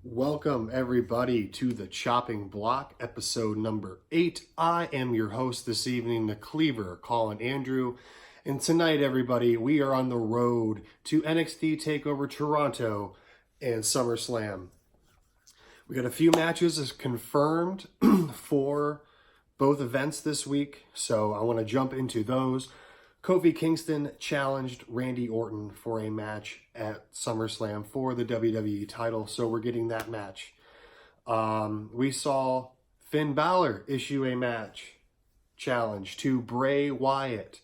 Welcome everybody to the Chopping Block, episode number 8. I am your host this evening, the Cleaver, Colin Andrew. And tonight, everybody, we are on the road to NXT TakeOver Toronto and Summerslam. We got a few matches as confirmed for both events this week, so I want to jump into those. Kofi Kingston challenged Randy Orton for a match at SummerSlam for the WWE title, so we're getting that match. We saw Finn Balor issue a match challenge to Bray Wyatt,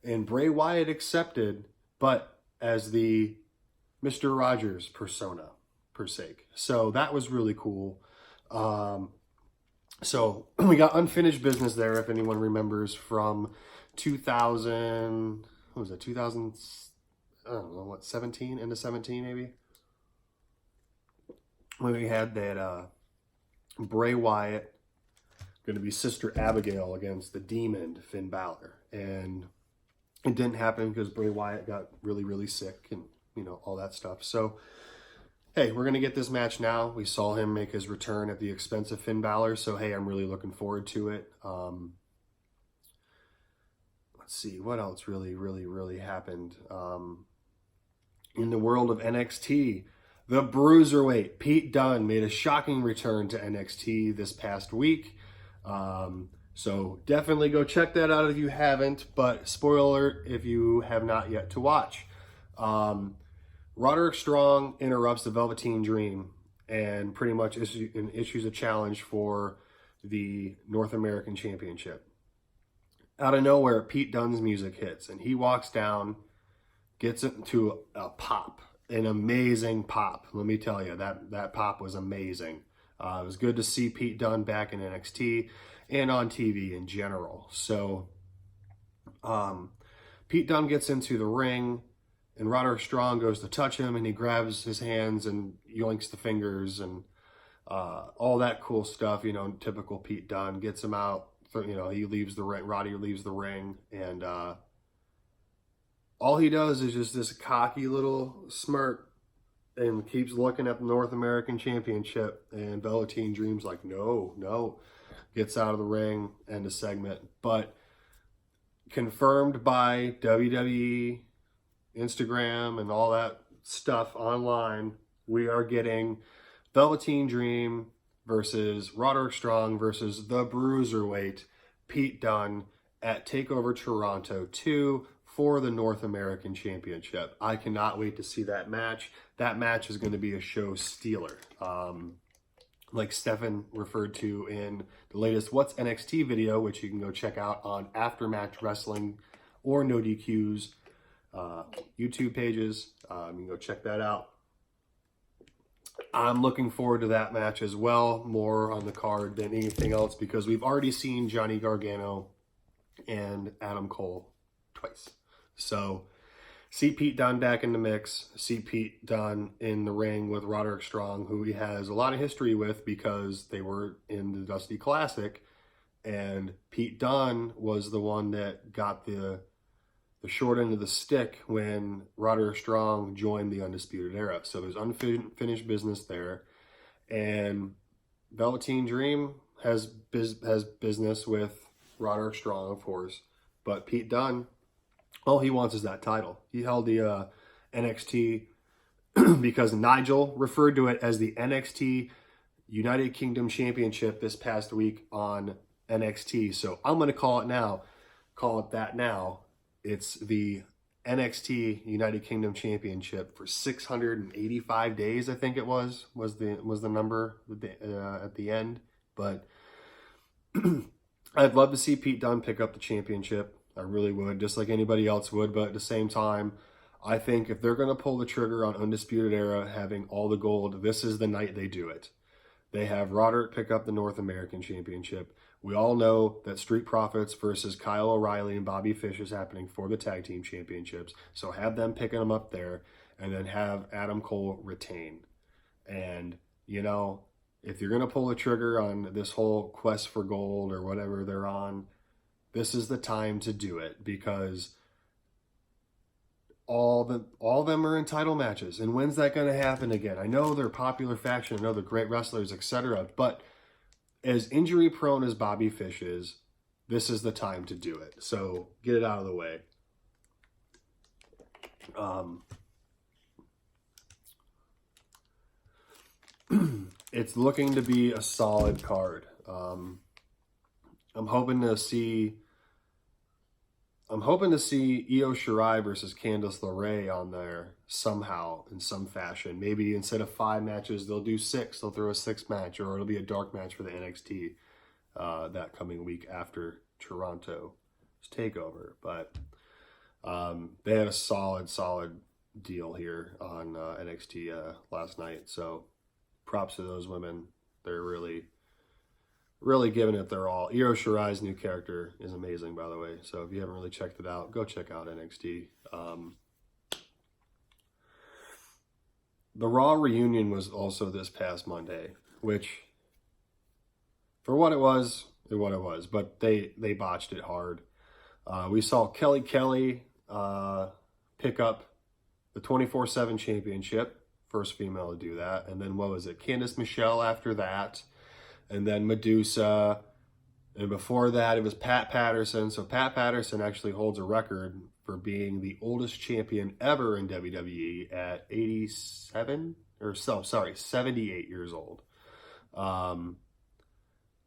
and Bray Wyatt accepted, but as the Mr. Rogers persona, per se. So that was really cool. So we got unfinished business there, if anyone remembers, from 2000, what was it, 2000, I don't know, what, 17, into 17 maybe? When we had that Bray Wyatt going to be Sister Abigail against the Demon, Finn Balor. And it didn't happen because Bray Wyatt got really, really sick and, you know, all that stuff. So, hey, we're going to get this match now. We saw him make his return at the expense of Finn Balor. So, hey, I'm really looking forward to it. Let's see, what else really happened? In the world of NXT, the Bruiserweight, Pete Dunne, made a shocking return to NXT this past week. So definitely go check that out if you haven't, but spoiler alert if you have not yet to watch. Roderick Strong interrupts the Velveteen Dream and pretty much issues a challenge for the North American Championship. Out of nowhere, Pete Dunne's music hits, and he walks down, gets into a pop, an amazing pop. Let me tell you, that pop was amazing. It was good to see Pete Dunne back in NXT and on TV in general. So, Pete Dunne gets into the ring, and Roderick Strong goes to touch him, and he grabs his hands and yoinks the fingers and all that cool stuff. You know, typical Pete Dunne, gets him out. You know, he leaves the ring, Roddy leaves the ring, and all he does is just this cocky little smirk and keeps looking at the North American Championship, and Velveteen Dream's like, no, gets out of the ring, end of segment. But confirmed by WWE, Instagram, and all that stuff online, we are getting Velveteen Dream versus Roderick Strong versus the Bruiserweight Pete Dunne at TakeOver Toronto 2 for the North American Championship. I cannot wait to see that match. That match is going to be a show stealer. Like Stefan referred to in the latest What's NXT video, which you can go check out on Aftermatch Wrestling or No DQ's YouTube pages. You can go check that out. I'm looking forward to that match as well, more on the card than anything else, because we've already seen Johnny Gargano and Adam Cole twice. So, see Pete Dunne back in the mix, see Pete Dunne in the ring with Roderick Strong, who he has a lot of history with because they were in the Dusty Classic, and Pete Dunne was the one that got the short end of the stick when Roderick Strong joined the Undisputed Era. So there's unfinished business there. And Velveteen Dream has business with Roderick Strong, of course. But Pete Dunne, all he wants is that title. He held the NXT because Nigel referred to it as the NXT United Kingdom Championship this past week on NXT. So I'm going to call it that now. It's the NXT United Kingdom Championship for 685 days, I think it was the number at the end. But I'd love to see Pete Dunne pick up the championship. I really would, just like anybody else would. But at the same time, I think if they're going to pull the trigger on Undisputed Era having all the gold, this is the night they do it. They have Roderick pick up the North American Championship. We all know that Street Profits versus Kyle O'Reilly and Bobby Fish is happening for the Tag Team Championships. So have them picking them up there, and then have Adam Cole retain. And, you know, if you're going to pull the trigger on this whole quest for gold or whatever they're on, this is the time to do it, because all of them are in title matches. And when's that going to happen again? I know they're a popular faction. I know they're great wrestlers, etc. But as injury prone as Bobby Fish is, this is the time to do it. So get it out of the way. It's looking to be a solid card. I'm hoping to see Io Shirai versus Candice LeRae on there somehow, in some fashion. Maybe instead of 5 matches, they'll do 6. They'll throw a 6 match, or it'll be a dark match for the NXT that coming week after Toronto's TakeOver. But they had a solid deal here on NXT last night. So props to those women. They're really giving it their all. Io Shirai's new character is amazing, by the way. So if you haven't really checked it out, go check out NXT. The Raw reunion was also this past Monday, which, for what it was, but they botched it hard. We saw Kelly pick up the 24/7 championship, first female to do that. And then what was it? Candice Michelle after that. And then Medusa. And before that, it was Pat Patterson. So Pat Patterson actually holds a record for being the oldest champion ever in WWE at 78 years old.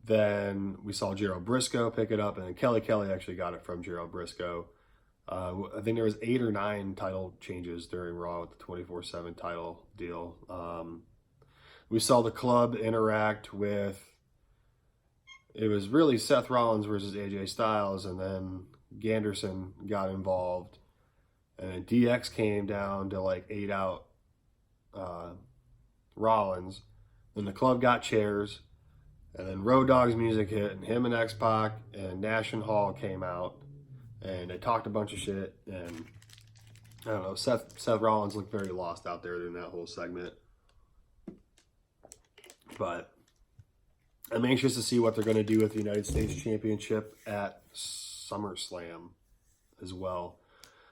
Then we saw Gerald Briscoe pick it up, and then Kelly actually got it from Gerald Briscoe. I think there was 8 or 9 title changes during Raw with the 24/7 title deal. We saw the club interact with, it was really Seth Rollins versus AJ Styles, and then Ganderson got involved, and then DX came down to like 8 out Rollins. Then the club got chairs, and then Road Dogg's music hit, and him and X-Pac and Nash and Hall came out, and they talked a bunch of shit, and I don't know, Seth Rollins looked very lost out there during that whole segment. But I'm anxious to see what they're going to do with the United States Championship at SummerSlam as well.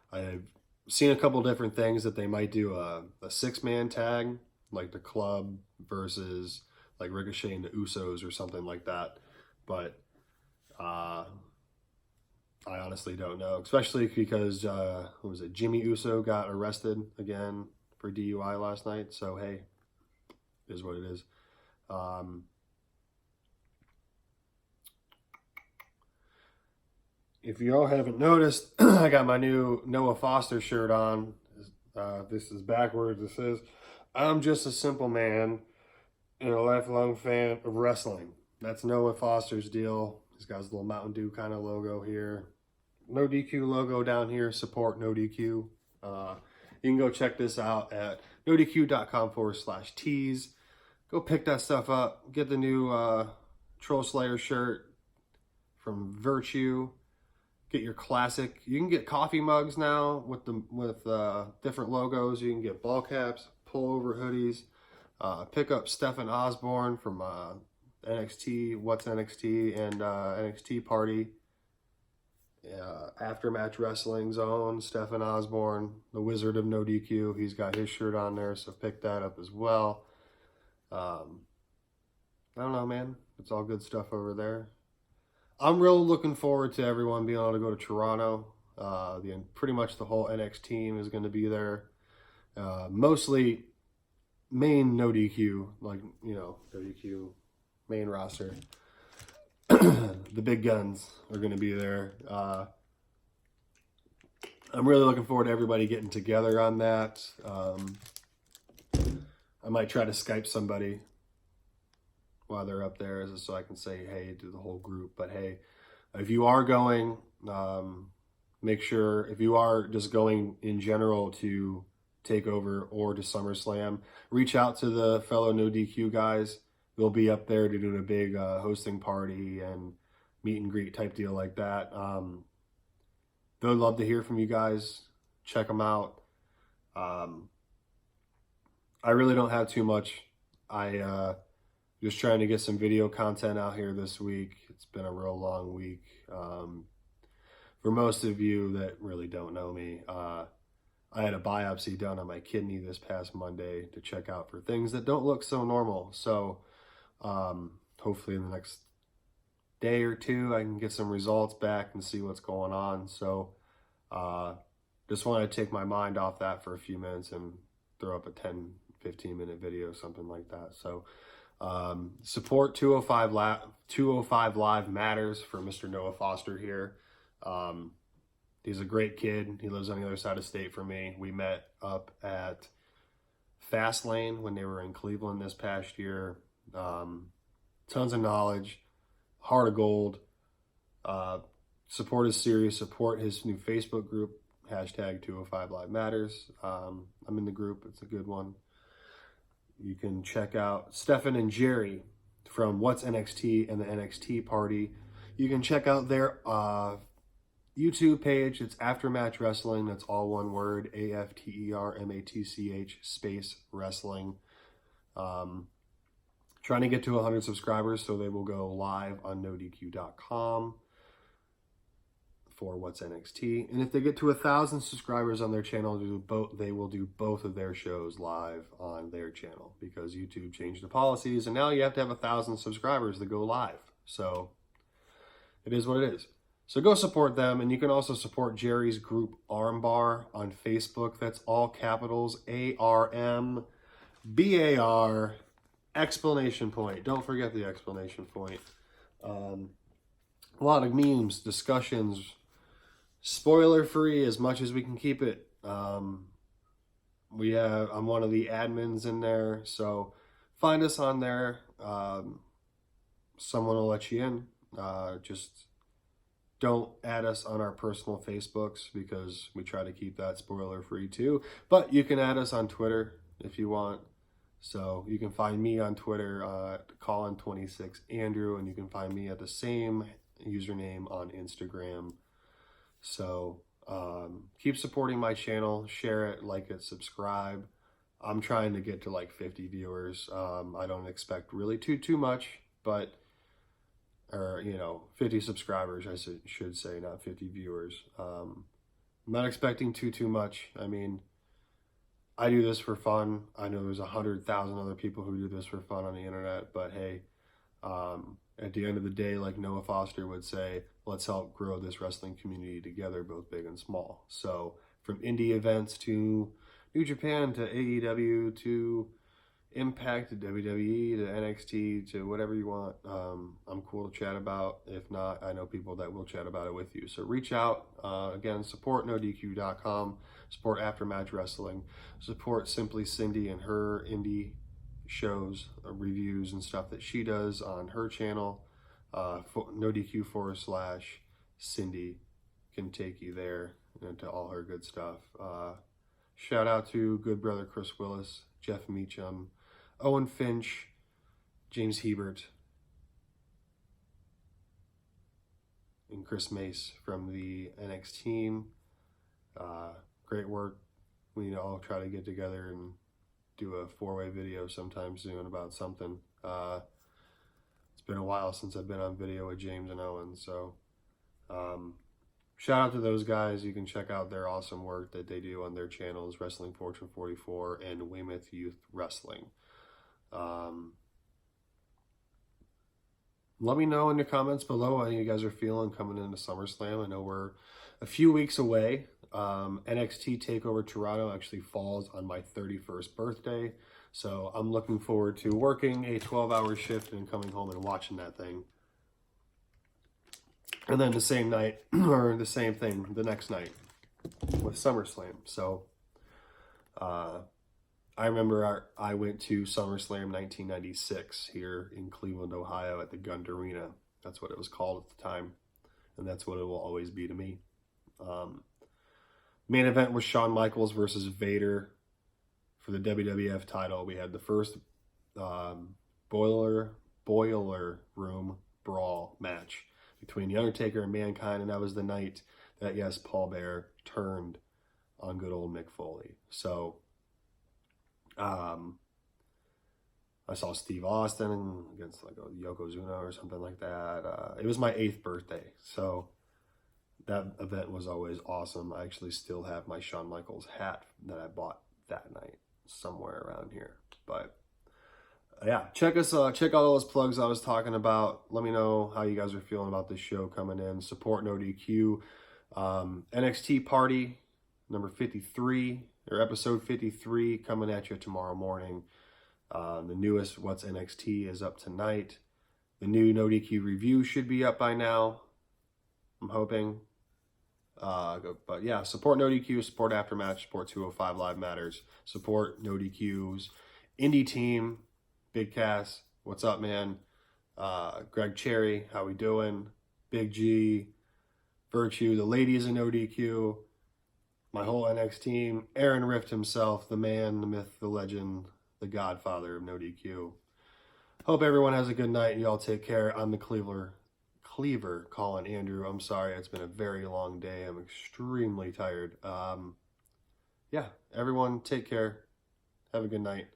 I've seen a couple different things that they might do a 6-man tag, like the club versus like Ricochet and the Usos or something like that. But I honestly don't know, especially because what was it? Jimmy Uso got arrested again for DUI last night. So hey, it is what it is. If you all haven't noticed, I got my new Noah Foster shirt on. This is backwards. It says, "I'm just a simple man and a lifelong fan of wrestling." That's Noah Foster's deal. He's got his little Mountain Dew kind of logo here. No DQ logo down here. Support No DQ. You can go check this out at nodq.com/tees. Go pick that stuff up. Get the new Troll Slayer shirt from Virtue. Get your classic. You can get coffee mugs now with different logos. You can get ball caps, pullover hoodies. Pick up Stephen Osborne from NXT, What's NXT, and NXT Party. Aftermatch Wrestling's own Stephen Osborne, the Wizard of No DQ. He's got his shirt on there, so pick that up as well. I don't know, man. It's all good stuff over there. I'm really looking forward to everyone being able to go to Toronto. Pretty much the whole NX team is going to be there. Mostly main No DQ, like, No DQ main roster. The big guns are going to be there. I'm really looking forward to everybody getting together on that. I might try to Skype somebody while they're up there, so I can say hey to the whole group. But hey, if you are going, make sure, if you are just going in general to TakeOver or to SummerSlam, reach out to the fellow No DQ guys. They'll be up there to do a big hosting party and meet and greet type deal like that. They'd love to hear from you guys. Check them out. I really don't have too much. Just trying to get some video content out here this week. It's been a real long week. For most of you that really don't know me, I had a biopsy done on my kidney this past Monday to check out for things that don't look so normal. So hopefully in the next day or two, I can get some results back and see what's going on. So just wanted to take my mind off that for a few minutes and throw up a 10-15 minute video, something like that. So support 205 Live matters for Mr. Noah Foster here. He's a great kid. He lives on the other side of state from me. We met up at Fastlane when they were in Cleveland this past year. Tons of knowledge, heart of gold. Support his series, support his new Facebook group, hashtag 205 Live Matters. I'm in the group. It's a good one. You can check out Stefan and Jerry from What's NXT and the NXT Party. You can check out their YouTube page. It's Aftermatch Wrestling. That's all one word, AFTERMATCH space wrestling. Trying to get to 100 subscribers, so they will go live on NoDQ.com for What's NXT. And if they get to 1,000 subscribers on their channel, they will do both of their shows live on their channel, because YouTube changed the policies, and now you have to have 1,000 subscribers to go live. So it is what it is. So go support them, and you can also support Jerry's group Armbar on Facebook. That's all capitals, ARMBAR, exclamation point. Don't forget the exclamation point. A lot of memes, discussions, spoiler free as much as we can keep it. I'm one of the admins in there, so find us on there. Someone will let you in. Just don't add us on our personal Facebooks, because we try to keep that spoiler free too. But you can add us on Twitter if you want. So you can find me on Twitter, Colin26Andrew, and you can find me at the same username on Instagram. So keep supporting my channel, share it, like it, subscribe. I'm trying to get to like 50 viewers. I don't expect really too much, but 50 subscribers, I should say, not 50 viewers. I'm not expecting too much. I mean, I do this for fun. I know there's 100,000 other people who do this for fun on the internet, but hey, at the end of the day, like Noah Foster would say, let's help grow this wrestling community together, both big and small. So from indie events to New Japan to AEW to Impact to WWE to NXT to whatever you want, I'm cool to chat about. If not, I know people that will chat about it with you. So reach out. Again, support NoDQ.com, support Aftermatch Wrestling, support Simply Cindy and her indie shows, reviews and stuff that she does on her channel. NoDQ/Cindy can take you there into all her good stuff. Shout out to good brother Chris Willis, Jeff Meacham, Owen Finch, James Hebert, and Chris Mace from the NX team. Great work. We need to all try to get together and do a 4-way video sometime soon about something. It's been a while since I've been on video with James and Owen, so shout out to those guys. You can check out their awesome work that they do on their channels, Wrestling Fortune 44 and Weymouth Youth Wrestling. Let me know in the comments below how you guys are feeling coming into SummerSlam. I know we're a few weeks away. NXT TakeOver Toronto actually falls on my 31st birthday, so I'm looking forward to working a 12-hour shift and coming home and watching that thing. And then the same night, or the same thing the next night with SummerSlam. So I remember I went to SummerSlam 1996 here in Cleveland, Ohio at the Gund Arena. That's what it was called at the time, and that's what it will always be to me. Main event was Shawn Michaels versus Vader for the WWF title. We had the first boiler room brawl match between The Undertaker and Mankind, and that was the night that, yes, Paul Bearer turned on good old Mick Foley. So I saw Steve Austin against like Yokozuna or something like that. It was my 8th birthday, so that event was always awesome. I actually still have my Shawn Michaels hat that I bought that night somewhere around here. But yeah, check out those plugs I was talking about. Let me know how you guys are feeling about this show coming in. Support No DQ. NXT Party number 53, or episode 53, coming at you tomorrow morning. The newest What's NXT is up tonight. The new No DQ review should be up by now, I'm hoping. But yeah, support No DQ, support Aftermatch, support 205 Live Matters, support No DQ's indie team, Big Cass, what's up, man? Greg Cherry, how we doing? Big G, Virtue, the ladies in No DQ, my whole NX team, Aaron Rift himself, the man, the myth, the legend, the godfather of No DQ. Hope everyone has a good night and y'all take care. I'm the Cleaver calling Andrew. I'm sorry, it's been a very long day. I'm extremely tired. Yeah, everyone take care. Have a good night.